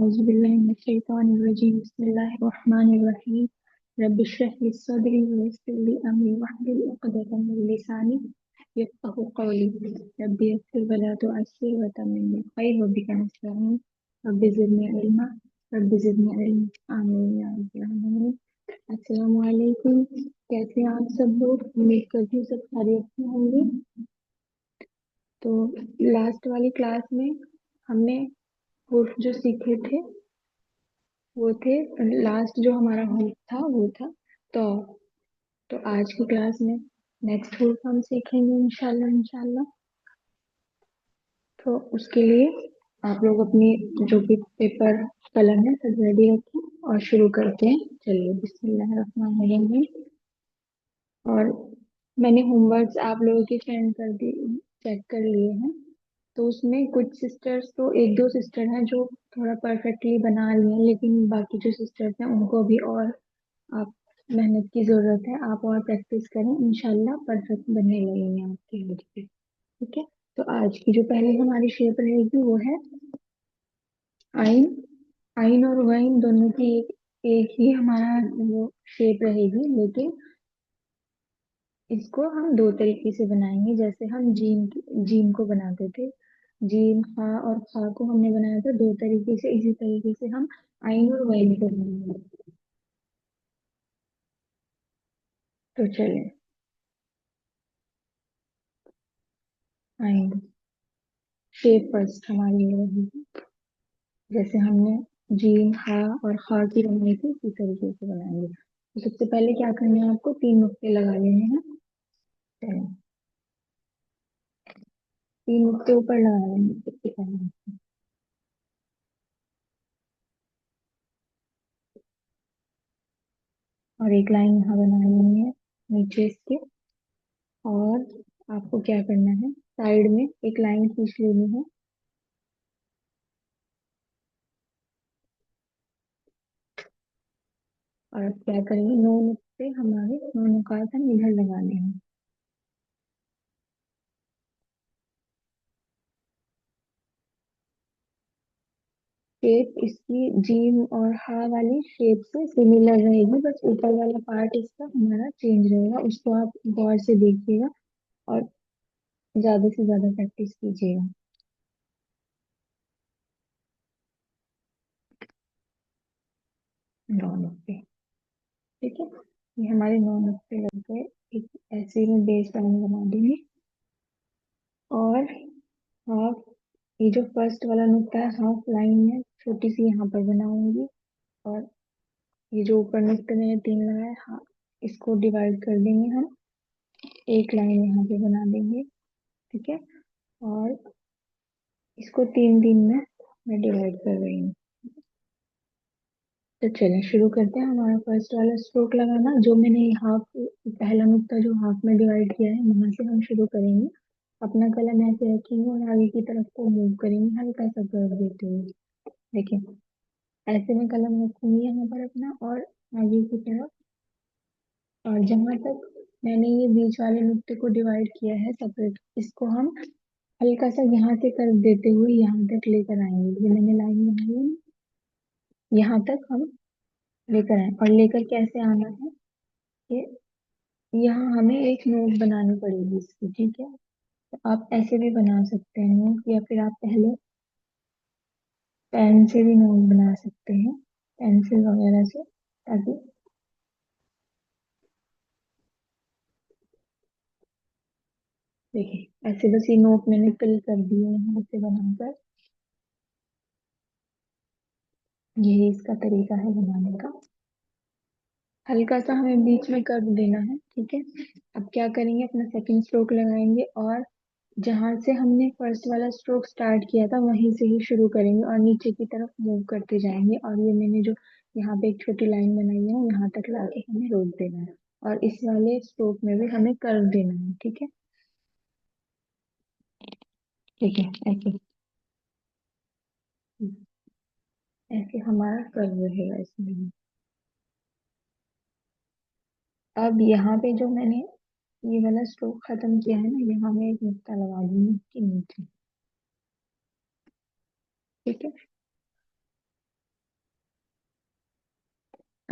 औज़ुबिल्लाहिमिनश्शैतानिर्रजीम बिस्मिल्लाहिर्रहमानिर्रहीम रब्बि इश्रह लि सदरी व यस्सिर लि अमरी वहलुल उक़दतम मिन लिसानी यफ़क़हू क़ौली रब्बि यस्सिर व ला तुअस्सिर व तम्मिम बिल खैर व बिका नस्तईन रब्बि ज़िदनी इल्मा आमीन या रब्बल आलमीन। अस्सलामु अलैकुम। कैसे हैं आप सब लोग? उम्मीद करती हूँ सब खैरियत से होंगे। तो लास्ट वाली क्लास में हमने हुर्फ जो सीखे थे वो थे, लास्ट जो हमारा हुर्फ था वो था तो। तो आज की क्लास में नेक्स्ट हुर्फ हम सीखेंगे इंशाल्लाह इंशाल्लाह। तो उसके लिए आप लोग अपनी जो भी पेपर कलम है सब रेडी रखें और शुरू करते हैं। चलिए बिस्मिल्लाहिर्रहमानिर्रहीम। और मैंने होमवर्क्स आप लोगों के सेंड कर दी, चेक कर लिए हैं। तो उसमें कुछ सिस्टर्स, तो एक दो सिस्टर हैं जो थोड़ा परफेक्टली बना रही हैं, लेकिन बाकी जो सिस्टर्स हैं उनको अभी और आप मेहनत की जरूरत है। आप और प्रैक्टिस करें, इंशाल्लाह परफेक्ट बनने लगेंगे आपके लड़के। ठीक है। तो आज की जो पहले हमारी शेप रहेगी वो है आइन। आइन और वाइन दोनों की एक ही हमारा वो शेप रहेगी, लेकिन इसको हम दो तरीके से बनाएंगे। जैसे हम जीम को बनाते थे, जीम खा और खा को हमने बनाया था दो तरीके से, इसी तरीके से हम आइन और वाइन को बनाएंगे। तो चलिए, आइन शेप फर्स्ट हमारी ये रहेगी। जैसे हमने जीम हा और खा की बनाई थी उसी तरीके से बनाएंगे। तो सबसे पहले क्या करना है, आपको तीन नुक्ते लगा लेने हैं। चलिए, तीन नुक्ते ऊपर लगा लेंगे सबसे पहले, और एक लाइन यहाँ बना लेनी है नीचे इसके। और आपको क्या करना है, साइड में एक लाइन खींच लेनी है। और अब क्या करेंगे, नो नुक्ते हमारे, नो नुकात हम इधर लगा लेंगे। शेप इसकी जीम और हा वाली शेप से सिमिलर रहेगी, बस ऊपर वाला पार्ट इसका हमारा चेंज रहेगा। उसको आप गौर से देखिएगा और ज्यादा से ज्यादा प्रैक्टिस कीजिएगा। नौ नुक्ते, ठीक है। ये हमारे नौ नुक्ते लग गए। एक ऐसे में बेस लाइन बना देंगे। और हाफ, ये जो फर्स्ट वाला नुक्ता है हाफ लाइन में छोटी सी यहाँ पर बनाऊंगी। और ये जो ऊपर नुक्ते मैंने तीन लगाए, हाँ, इसको डिवाइड कर देंगे हम, एक लाइन यहाँ पे बना देंगे। ठीक है। और इसको तीन तीन में मैं डिवाइड कर रही हूँ। तो चलें शुरू करते हैं। हमारा फर्स्ट वाला स्ट्रोक लगाना, जो मैंने हाफ, पहला नुक्ता जो हाफ में डिवाइड किया है वहां से हम शुरू करेंगे। अपना कलम ऐसे रखेंगे और आगे की तरफ को मूव करेंगे, हल्का सा कर्व देते हुए। देखिए, ऐसे में कलम रखूंगी यहाँ पर अपना, और आगे की तरफ। और जहां तक मैंने ये बीच वाले नुक्ते को डिवाइड किया है सेपरेट, इसको हम हल्का सा यहाँ से कर्व देते हुए यहाँ तक लेकर आएंगे। ये मैंने लाइन बनाई है, यहाँ तक हम लेकर आए। और लेकर कैसे आना है कि यहाँ हमें एक नोक बनानी पड़ेगी इसकी। ठीक है। तो आप ऐसे भी बना सकते हैं नोक, या फिर आप पहले पेन से भी नोक बना सकते हैं, पेंसिल वगैरह से, ताकि देखिए ऐसे बस ये नोक मैंने फिल कर दिए हैं यहाँ से बनाकर। यही इसका तरीका है बनाने का। हल्का सा हमें बीच में कर्व देना है। ठीक है। अब क्या करेंगे, अपना सेकंड स्ट्रोक लगाएंगे और जहां से हमने फर्स्ट वाला स्ट्रोक स्टार्ट किया था वहीं से ही शुरू करेंगे और नीचे की तरफ मूव करते जाएंगे। और ये मैंने जो यहाँ पे एक छोटी लाइन बनाई है यहाँ तक लाके हमें रोक देना है। और इस वाले स्ट्रोक में भी हमें कर्व देना है। ठीक है। ठीक है, ऐसे ऐसे हमारा कर्व रहेगा इसमें। अब यहाँ पे जो मैंने ये वाला स्ट्रोक खत्म किया है ना, यहाँ मैं एक नुक्ता लगा दूंगी, इसके नीचे। ठीक है।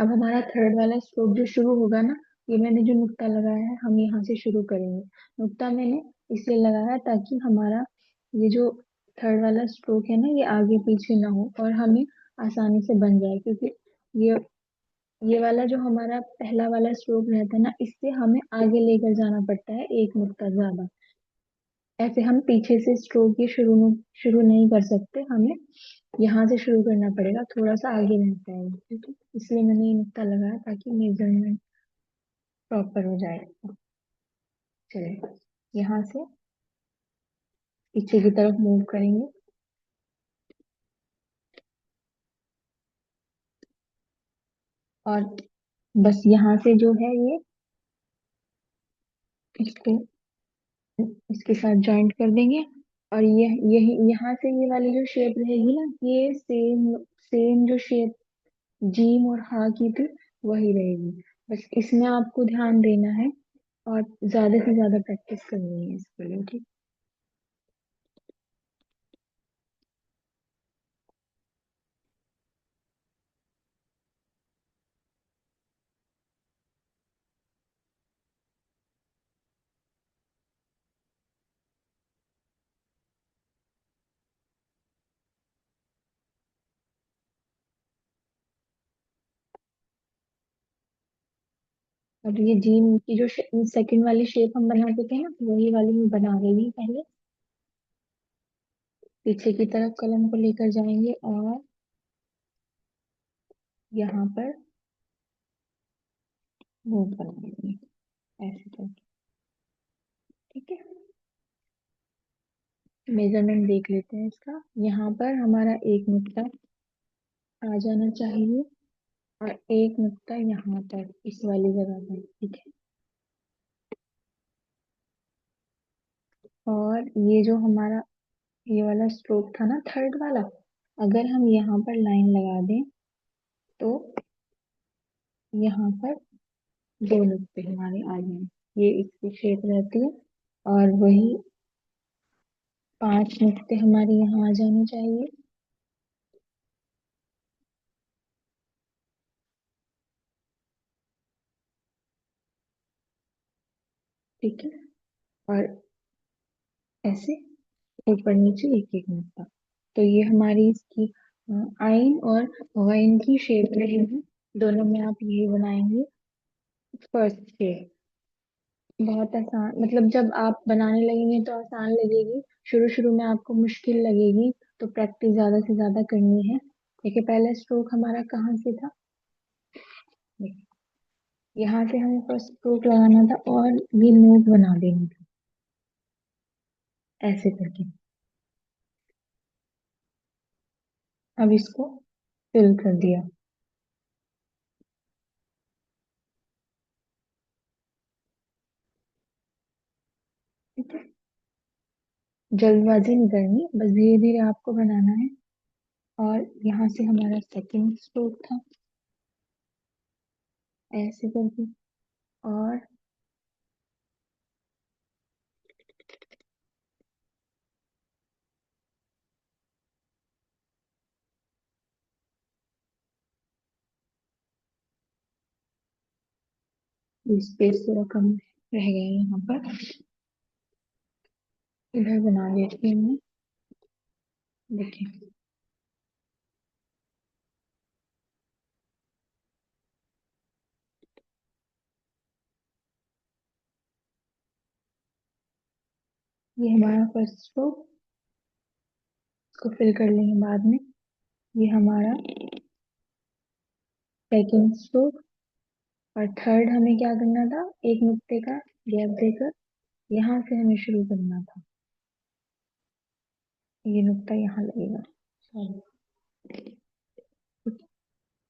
अब हमारा थर्ड वाला स्ट्रोक जो शुरू होगा ना, ये मैंने जो नुक्ता लगाया है हम यहाँ से शुरू करेंगे। नुक्ता मैंने इसलिए लगाया ताकि हमारा ये जो थर्ड वाला स्ट्रोक है ना, ये आगे पीछे ना हो और हमें आसानी से बन जाए, क्योंकि ये ये वाला जो हमारा पहला वाला स्ट्रोक रहता है ना, इससे हमें आगे लेकर जाना पड़ता है एक नुक्ता ज्यादा। ऐसे हम पीछे से स्ट्रोक ये शुरू नहीं कर सकते, हमें यहाँ से शुरू करना पड़ेगा, थोड़ा सा आगे रहता है, ठीक है। इसलिए मैंने ये नुक्ता लगाया ताकि मेजरमेंट प्रॉपर हो जाए। चलिए, यहाँ से पीछे की तरफ मूव करेंगे और बस यहाँ से जो है ये इसको इसके साथ जॉइंट कर देंगे। और ये यही यहाँ से ये वाली जो शेप रहेगी ना, ये सेम सेम जो शेप जीम और हा की थी वही रहेगी। बस इसमें आपको ध्यान देना है और ज्यादा से ज्यादा प्रैक्टिस करनी है इसके लिए, ठीक। अब ये जीम की जो सेकंड वाली शेप हम बनाते थे ना, वही वाली मैं बना रही हूँ पहले। पीछे की तरफ कलम को लेकर जाएंगे और यहाँ पर मूव बनाएंगे ऐसे करके, ठीक है। मेजरमेंट देख लेते हैं इसका। यहाँ पर हमारा एक नुक्ता आ जाना चाहिए और एक नुक्ता यहाँ पर इस वाली जगह पर, ठीक है। और ये जो हमारा ये वाला स्ट्रोक था ना थर्ड वाला, अगर हम यहाँ पर लाइन लगा दें तो यहाँ पर दो नुक्ते हमारे आ जाएंगे, ये इसकी शेप रहती है। और वही पांच नुक्ते हमारे यहाँ आ जाने चाहिए, ठीक है। और ऐसे ऊपर नीचे एक एक नुक्ता। तो ये हमारी इसकी आइन और वाइन की शेप रहेगी। दोनों में आप यही बनाएंगे फर्स्ट शेप। बहुत आसान, मतलब जब आप बनाने लगेंगे तो आसान लगेगी, शुरू शुरू में आपको मुश्किल लगेगी, तो प्रैक्टिस ज्यादा से ज्यादा करनी है। देखिए पहला स्ट्रोक हमारा कहाँ से था, देखिए, यहाँ से हमें फर्स्ट स्ट्रोक लगाना था और ये नोट बना देना था ऐसे करके। अब इसको फिल कर दिया, ठीक है। जल्दबाजी नहीं करनी, बस धीरे धीरे आपको बनाना है। और यहाँ से हमारा सेकंड स्ट्रोक था ऐसे करके। और ये स्पेस थोड़ा कम रह गया है यहाँ पर, इधर बना देती हूँ मैं। देखिए, ये हमारा फर्स्ट स्ट्रोक, इसको फिल कर लेंगे बाद में। ये हमारा सेकंड स्ट्रोक। और थर्ड हमें क्या करना था, एक नुक्ते का गैप देकर यहाँ से हमें शुरू करना था। ये नुक्ता यहाँ लगेगा, सॉरी,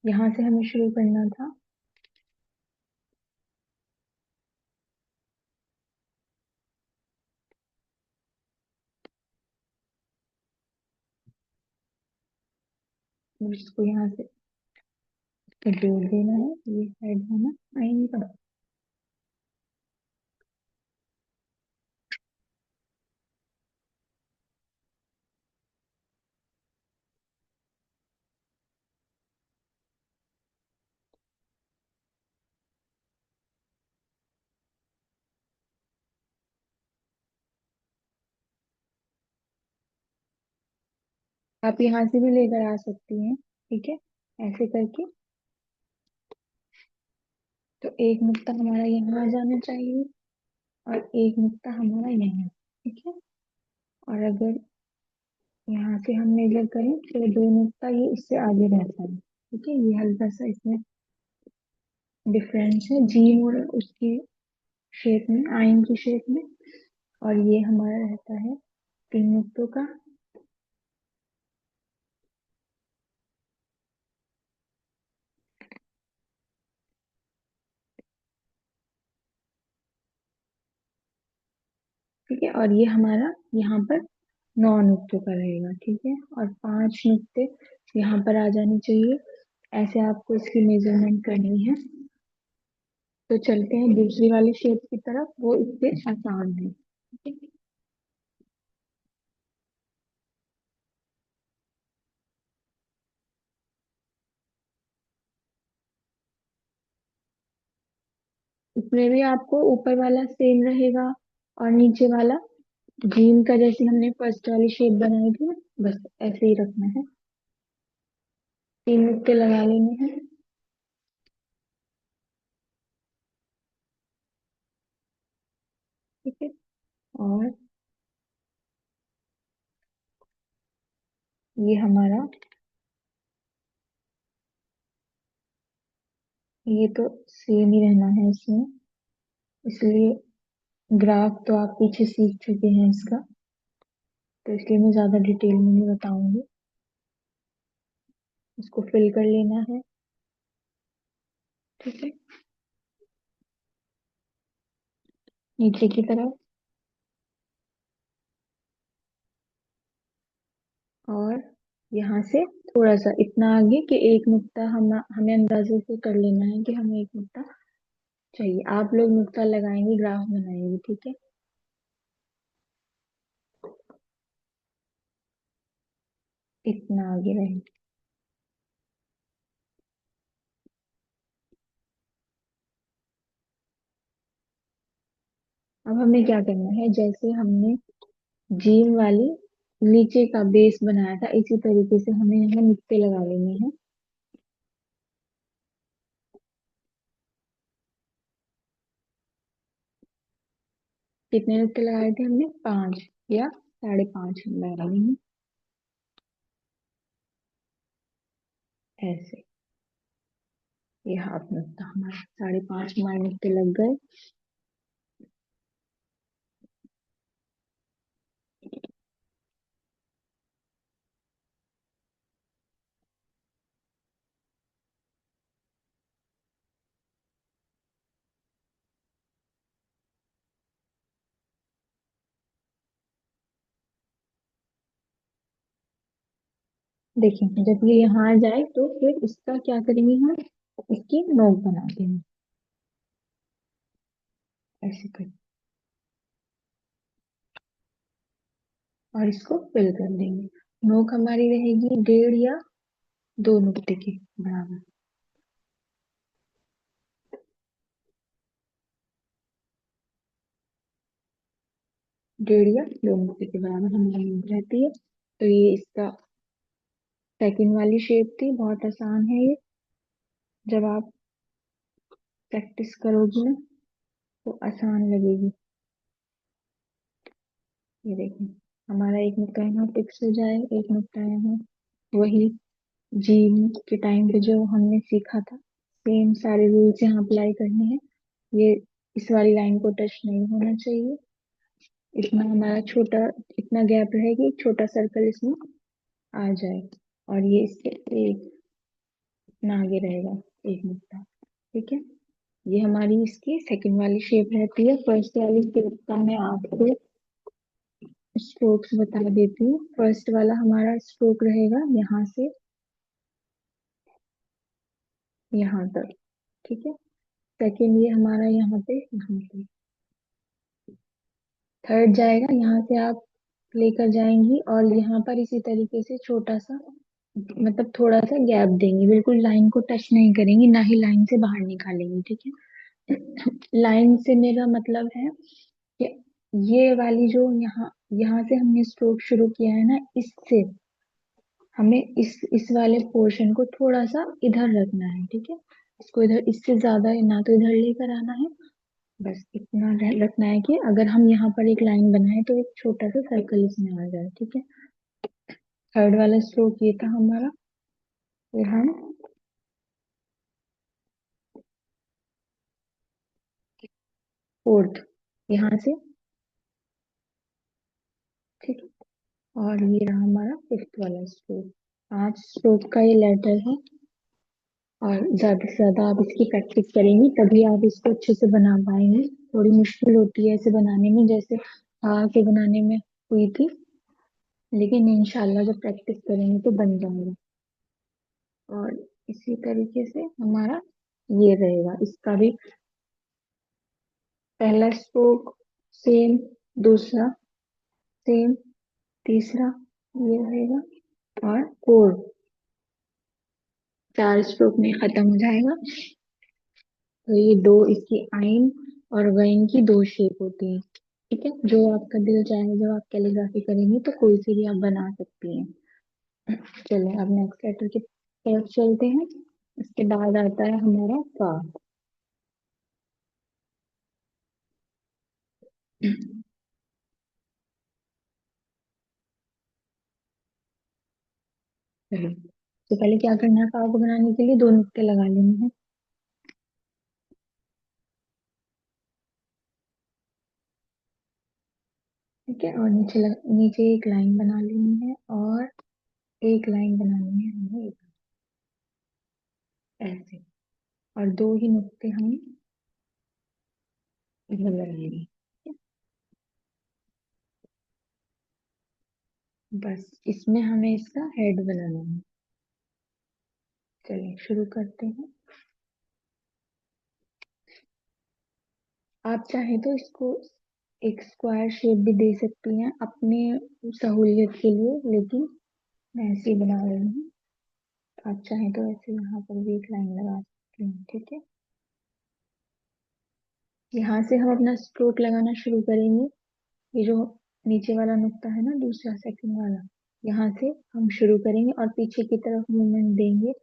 यहाँ से हमें शुरू करना था। और इसको यहाँ से जोड़ देना है, ये साइड होना आएंगे। आप यहाँ से भी लेकर आ सकती हैं, ठीक है, ऐसे करके। तो एक नुक्ता हमारा यहाँ आ जाना चाहिए और एक नुक्ता हमारा यहाँ, ठीक है। और अगर यहाँ से हम मेजर करें तो दो नुक्ता ये इससे आगे रहता है, ठीक है। ये हल्का सा इसमें डिफरेंस है जीम और उसकी शेप में, आयन की शेप में। और ये हमारा रहता है तीन नुक्तों का। ठीक है, और ये हमारा यहाँ पर 9 नुक्तों का रहेगा, ठीक है। और 5 नुक्ते यहाँ पर आ जाने चाहिए। ऐसे आपको इसकी मेजरमेंट करनी है। तो चलते हैं दूसरी वाली शेप की तरफ, वो इससे आसान है, ठीक है। इसमें भी आपको ऊपर वाला सेम रहेगा और नीचे वाला जीन का, जैसे हमने फर्स्ट वाली शेप बनाई थी ना, बस ऐसे ही रखना है। 3 नुक्ते लगा लेने हैं, ठीक है। और ये हमारा, ये तो सेम ही रहना है इसमें, इसलिए ग्राफ तो आप पीछे सीख चुके हैं इसका, तो इसलिए मैं ज्यादा डिटेल में नहीं बताऊंगी। इसको फिल कर लेना है, ठीक है, नीचे की तरफ। और यहाँ से थोड़ा सा इतना आगे कि एक नुक्ता हम हमें अंदाजे से कर लेना है कि हमें एक नुक्ता चाहिए। आप लोग नुक्ता लगाएंगे, ग्राफ बनाएंगे, ठीक है। इतना आगे रहे। अब हमें क्या करना है, जैसे हमने जीम वाली नीचे का बेस बनाया था, इसी तरीके से हमें यहाँ नुक्ते लगा लेने हैं। कितने नुक्ते लगाए थे हमने, 5 या 5.5 लगा लेंगे, ऐसे। ये हाफ नुक्ता हमारा, 5.5 हमारे नुक्ते लग गए। देखिए जब ये यहाँ आ जाए तो फिर इसका क्या करेंगे हम, इसकी नोक बना देंगे, ऐसे कर, और इसको फिल कर देंगे। नोक हमारी रहेगी 1.5 या 2 नुक्ते के बराबर। 1.5 या 2 नुक्ते के बराबर हमारी नोक रहती है। तो ये इसका सेकंड वाली शेप थी, बहुत आसान है ये। जब आप प्रैक्टिस करोगी ना तो आसान लगेगी। ये देखिए, हमारा एक नुक्ता यहाँ फिक्स हो जाए, एक नुक्ता यहाँ, वही जीम के टाइम पे जो हमने सीखा था, सेम सारे रूल्स यहाँ अप्लाई करने हैं। ये इस वाली लाइन को टच नहीं होना चाहिए। इतना हमारा छोटा, इतना गैप रहेगी, एक छोटा सर्कल इसमें आ जाए। और ये इसके एक इतना आगे रहेगा, एक नुक्ता, ठीक है। ये हमारी इसकी सेकंड वाली शेप रहती है। फर्स्ट वाली शेप का मैं आपको स्ट्रोक्स बता देती हूँ। फर्स्ट वाला हमारा स्ट्रोक रहेगा यहाँ से यहाँ तक, ठीक है। सेकंड ये हमारा यहाँ पे, यहाँ पे। थर्ड जाएगा यहाँ से, आप लेकर जाएंगी और यहाँ पर इसी तरीके से छोटा सा, मतलब थोड़ा सा गैप देंगी, बिल्कुल लाइन को टच नहीं करेंगी, ना ही लाइन से बाहर निकालेंगी, ठीक है। लाइन से मेरा मतलब है कि ये वाली जो यहाँ यहाँ से हमने स्ट्रोक शुरू किया है ना, इससे हमें इस वाले पोर्शन को थोड़ा सा इधर रखना है, ठीक है। इसको इधर, इससे ज्यादा ना तो इधर लेकर आना है। बस इतना रखना है कि अगर हम यहाँ पर एक लाइन बनाए तो एक छोटा सा सर्कल इसमें आ जाए, ठीक है। थर्ड वाला स्ट्रोक ये था हमारा। फिर हम फोर्थ यहाँ से, ठीक है। और ये रहा हमारा फिफ्थ वाला स्ट्रोक। 5 स्ट्रोक का ये लेटर है। और ज्यादा से ज्यादा आप इसकी प्रैक्टिस करेंगे तभी आप इसको अच्छे से बना पाएंगे। थोड़ी मुश्किल होती है इसे बनाने में, जैसे के बनाने में हुई थी, लेकिन इंशाल्लाह जब प्रैक्टिस करेंगे तो बन जाएगा। और इसी तरीके से हमारा ये रहेगा, इसका भी पहला स्ट्रोक सेम, दूसरा सेम, तीसरा ये रहेगा, और फोर्थ 4 स्ट्रोक में खत्म हो जाएगा। तो ये दो इसकी आइन और वाइन की दो शेप होती है, ठीक है। जो आपका दिल चाहे जब आप कैलीग्राफी करेंगे तो कोई सी भी आप बना सकती हैं। चलिए अब नेक्स्ट लेटर की तरफ चलते हैं। इसके बाद आता है हमारा का। चलिए, तो पहले क्या करना है, का को बनाने के लिए 2 नुक्ते लगा लेने हैं, ठीक है। और नीचे एक लाइन बना लेनी है, और एक लाइन बनानी है हमें ऐसे। और 2 ही नुक्ते हम इधर लगाएंगे, ठीक है? बस इसमें हमें इसका हेड बनाना है। चलिए शुरू करते हैं। आप चाहे तो इसको एक स्क्वायर शेप भी दे सकती हैं अपने सहूलियत के लिए, लेकिन मैं ऐसे ही बना रही हूँ। आप चाहे तो ऐसे यहाँ पर भी एक लाइन लगा सकती हैं, ठीक है। यहाँ से हम अपना स्ट्रोक लगाना शुरू करेंगे। ये जो नीचे वाला नुक्ता है ना, दूसरा सेकंड वाला, यहाँ से हम शुरू करेंगे और पीछे की तरफ मूवमेंट देंगे।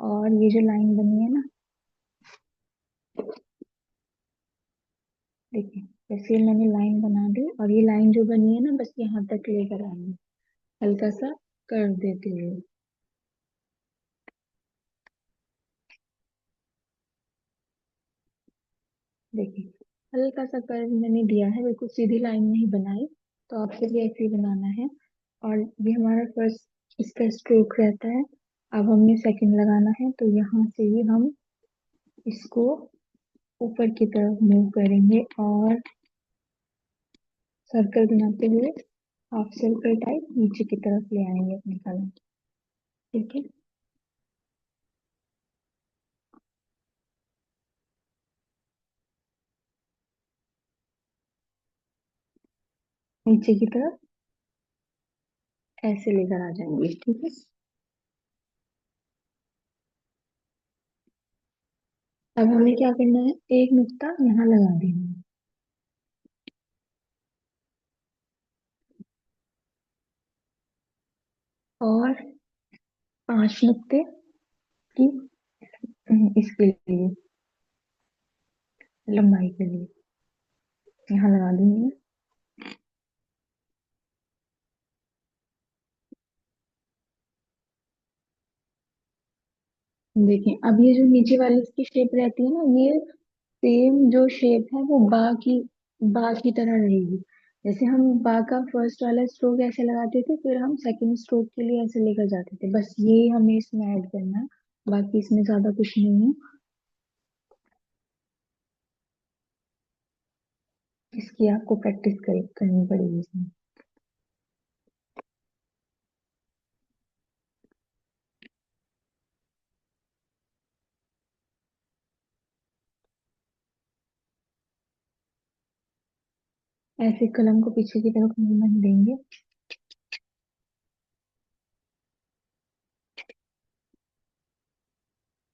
और ये जो लाइन बनी है ना, देखिए जैसे मैंने लाइन बना दी, और ये लाइन जो बनी है ना, बस यहाँ तक लेकर आएंगे, हल्का सा कर देते हुए। देखिए हल्का सा कर्व मैंने दिया है, बिल्कुल सीधी लाइन नहीं बनाई। तो आपको भी ऐसे ही बनाना है। और ये हमारा फर्स्ट इसका स्ट्रोक रहता है। अब हमें सेकंड लगाना है, तो यहाँ से ही हम इसको ऊपर की तरफ मूव करेंगे, और सर्कल बनाते हुए हाफ सर्कल टाइप नीचे की तरफ ले आएंगे अपनी कलम, ठीक है। नीचे की तरफ ऐसे लेकर आ जाएंगे, ठीक है। अब हमें क्या करना है, एक नुक्ता यहाँ लगा देना है, और 5 नुक्ते की इसके लिए लंबाई के लिए यहाँ लगा देंगे। देखिए अब ये जो नीचे वाली इसकी शेप रहती है ना, ये सेम जो शेप है वो बा की तरह रहेगी। जैसे हम बा का फर्स्ट वाला स्ट्रोक ऐसे लगाते थे, फिर हम सेकंड स्ट्रोक के लिए ऐसे लेकर जाते थे, बस ये हमें इसमें ऐड करना है। बाकी इसमें ज्यादा कुछ नहीं है। इसकी आपको प्रैक्टिस करनी पड़ेगी इसमें। ऐसे कलम को पीछे की तरफ मूवमेंट देंगे,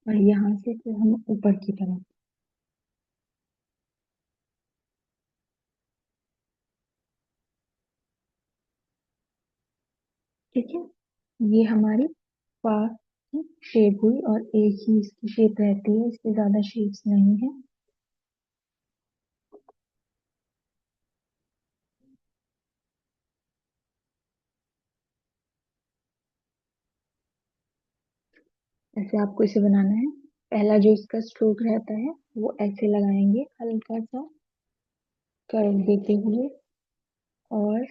और यहाँ से फिर हम ऊपर की तरफ, ठीक है। ये हमारी पा की शेप हुई, और एक ही इसकी शेप रहती है, इसकी ज्यादा शेप्स नहीं है। ऐसे आपको इसे बनाना है। पहला जो इसका स्ट्रोक रहता है वो ऐसे लगाएंगे, हल्का सा कर्व देते हुए, और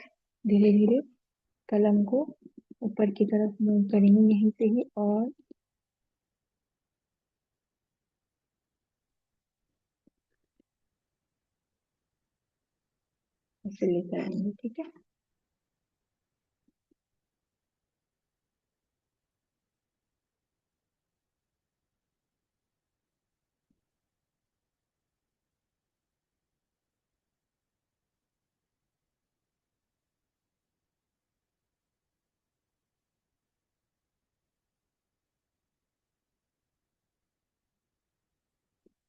धीरे धीरे कलम को ऊपर की तरफ मूव करेंगे यहीं से ही, और ऐसे लेकर आएंगे, ठीक है।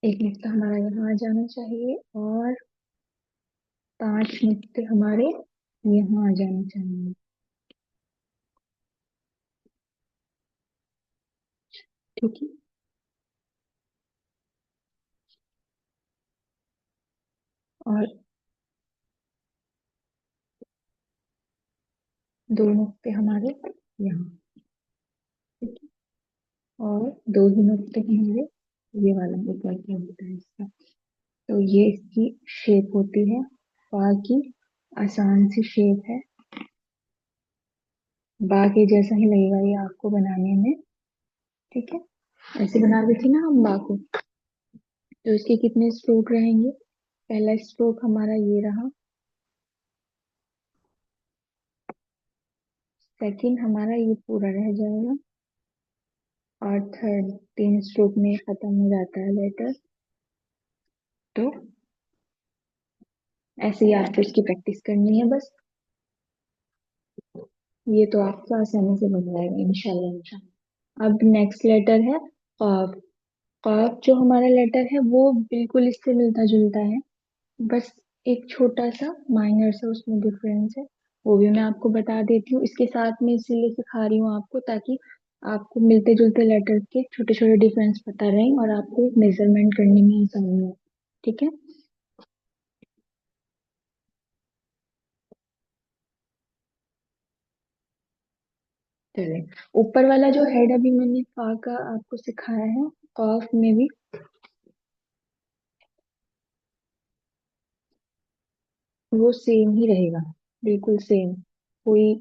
एक नुक्ता हमारा यहाँ आ जाना चाहिए, और 5 नुक्ते हमारे यहाँ आ जाने चाहिए, ठीक है। और 2 नुक्ते हमारे यहाँ, ठीक है। और 2 ही नुक्ते हमारे ये वाला ऊपर क्या होता है इसका। तो ये इसकी शेप होती है, पा की आसान सी शेप है। बा के जैसा ही लगेगा ये आपको बनाने में, ठीक है। ऐसे बना रही थी ना हम बा को। तो इसके कितने स्ट्रोक रहेंगे? पहला स्ट्रोक हमारा ये रहा, सेकंड हमारा ये पूरा रह जाएगा, और थर्ड 3 स्ट्रोक में खत्म हो जाता है लेटर। तो ऐसे ही आपको इसकी प्रैक्टिस करनी है बस। ये तो आपका आसानी से बन जाएगा इंशाल्लाह इंशाल्लाह। अब नेक्स्ट लेटर है काफ। काफ जो हमारा लेटर है वो बिल्कुल इससे मिलता जुलता है, बस एक छोटा सा माइनर सा उसमें डिफरेंस है। वो भी मैं आपको बता देती हूँ इसके साथ में, इसीलिए सिखा रही हूँ आपको, ताकि आपको मिलते जुलते लेटर के छोटे छोटे डिफरेंस पता रहे और आपको मेजरमेंट करने में आसानी हो, ठीक है। चलिए, ऊपर वाला जो हेड अभी मैंने फा का आपको सिखाया है, कॉफ में भी वो सेम ही रहेगा, बिल्कुल सेम, कोई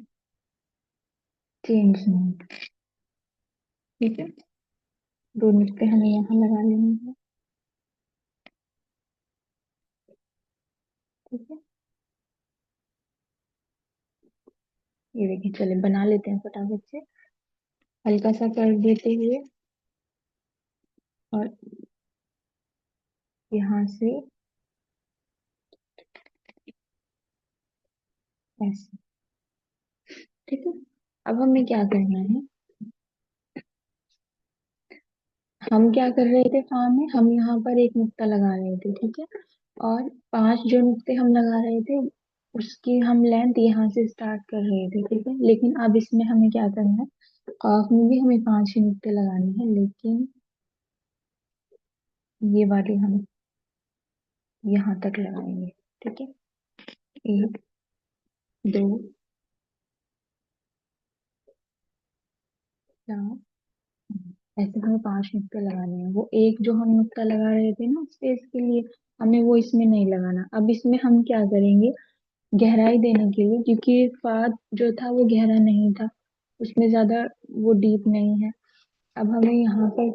चेंज नहीं, ठीक है। 2 नुक्ते हमें यहाँ लगा लेने हैं, ठीक है। ये देखिए, चले बना लेते हैं फटाफट से, हल्का सा कर देते हुए, और यहाँ से ऐसे, ठीक है। अब हमें क्या करना है, हम क्या कर रहे थे फॉर्म में, हम यहाँ पर एक नुक्ता लगा रहे थे, ठीक है। और 5 जो नुक्ते हम लगा रहे थे उसकी हम लेंथ यहाँ से स्टार्ट कर रहे थे, ठीक है। लेकिन अब इसमें हमें क्या करना है, काफ में भी हमें 5 ही नुक्ते लगाने हैं, लेकिन ये वाले हम यहाँ तक लगाएंगे, ठीक है। 1 2 4, ऐसे हमें 5 नुक्ते लगाने हैं। वो एक जो हम नुक्ता लगा रहे थे ना स्पेस के लिए, हमें वो इसमें नहीं लगाना। अब इसमें हम क्या करेंगे, गहराई देने के लिए, क्योंकि फाद जो था वो गहरा नहीं था, उसमें ज्यादा वो डीप नहीं है। अब हमें यहाँ पर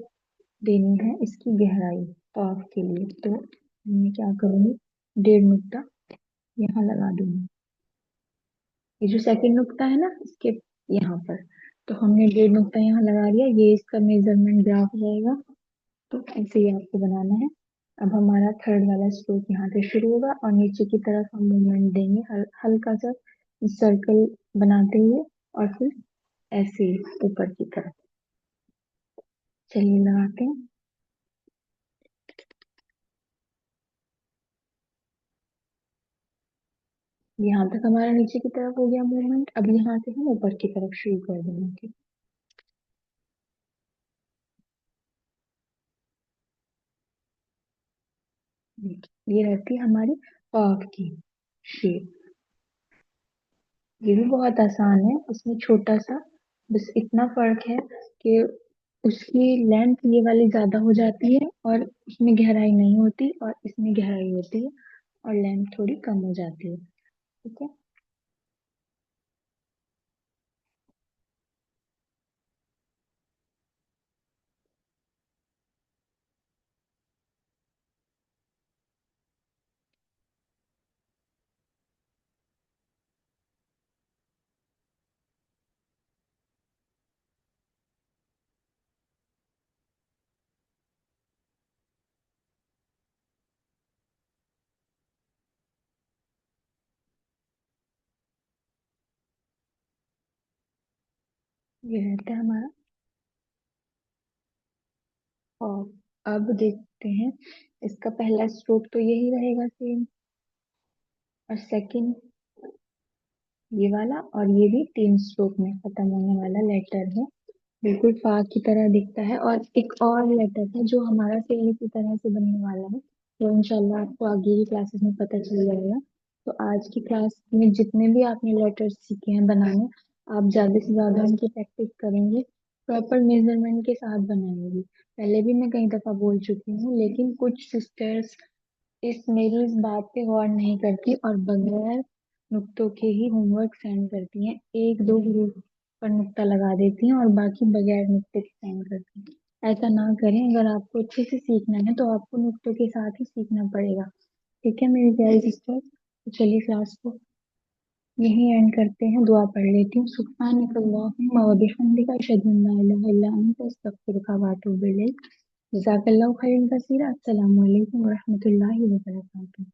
देनी है इसकी गहराई काफ के लिए, तो मैं क्या करूँगी, 1.5 नुक्ता यहाँ लगा दूंगी। ये जो सेकंड नुक्ता है ना इसके यहाँ पर, तो हमने 1.5 नुक्ता यहाँ लगा दिया, ये इसका मेजरमेंट ग्राफ रहेगा। तो ऐसे ही आपको बनाना है। अब हमारा थर्ड वाला स्ट्रोक यहाँ से शुरू होगा, और नीचे की तरफ हम मूवमेंट देंगे, हल्का सा सर्कल बनाते हुए, और फिर ऐसे ही ऊपर की तरफ। चलिए लगाते हैं। यहाँ तक हमारा नीचे की तरफ हो गया मूवमेंट। अब यहाँ से हम ऊपर की तरफ शुरू कर देंगे। देखिए, ये रहती है हमारी पाव की शेप। ये भी बहुत आसान है, इसमें छोटा सा बस इतना फर्क है कि उसकी लेंथ ये वाली ज्यादा हो जाती है और उसमें गहराई नहीं होती, और इसमें गहराई होती है और लेंथ थोड़ी कम हो जाती है। ठीक है। ये रहता है हमारा। और अब देखते हैं, इसका पहला स्ट्रोक तो यही रहेगा सेम, और सेकंड ये वाला, और ये भी 3 स्ट्रोक में खत्म होने वाला लेटर है। बिल्कुल फा की तरह दिखता है। और एक और लेटर है जो हमारा सेम इसी तरह से बनने वाला है, तो इंशाल्लाह आपको आगे की क्लासेस में पता चल जाएगा। तो आज की क्लास में जितने भी आपने लेटर्स सीखे हैं बनाने, आप ज्यादा से ज्यादा उनकी प्रैक्टिस करेंगे, प्रॉपर मेजरमेंट के साथ बनाएंगे। पहले भी मैं कई दफा बोल चुकी हूँ, लेकिन कुछ सिस्टर्स मेरी इस बात पे गौर नहीं करती और बगैर नुक्तों के ही होमवर्क सेंड करती हैं। एक दो ग्रुप पर नुक्ता लगा देती हैं और बाकी बगैर नुक्ते के सेंड करती हैं। ऐसा ना करें। अगर आपको अच्छे से सीखना है तो आपको नुक्तों के साथ ही सीखना पड़ेगा। ठीक है मेरी प्यारी सिस्टर, तो चलिए क्लास को यही एंड करते हैं। दुआ पढ़ लेती हूँ। सुब्हानकल्लाहुम्मा व बिहम्दिका अशहदु अन ला इलाहा इल्ला अंता अस्तगफिरुका व अतूबु इलैक। जज़ाकल्लाहु खैरन कसीरा। अस्सलामु अलैकुम व रहमतुल्लाहि व बरकातुहू।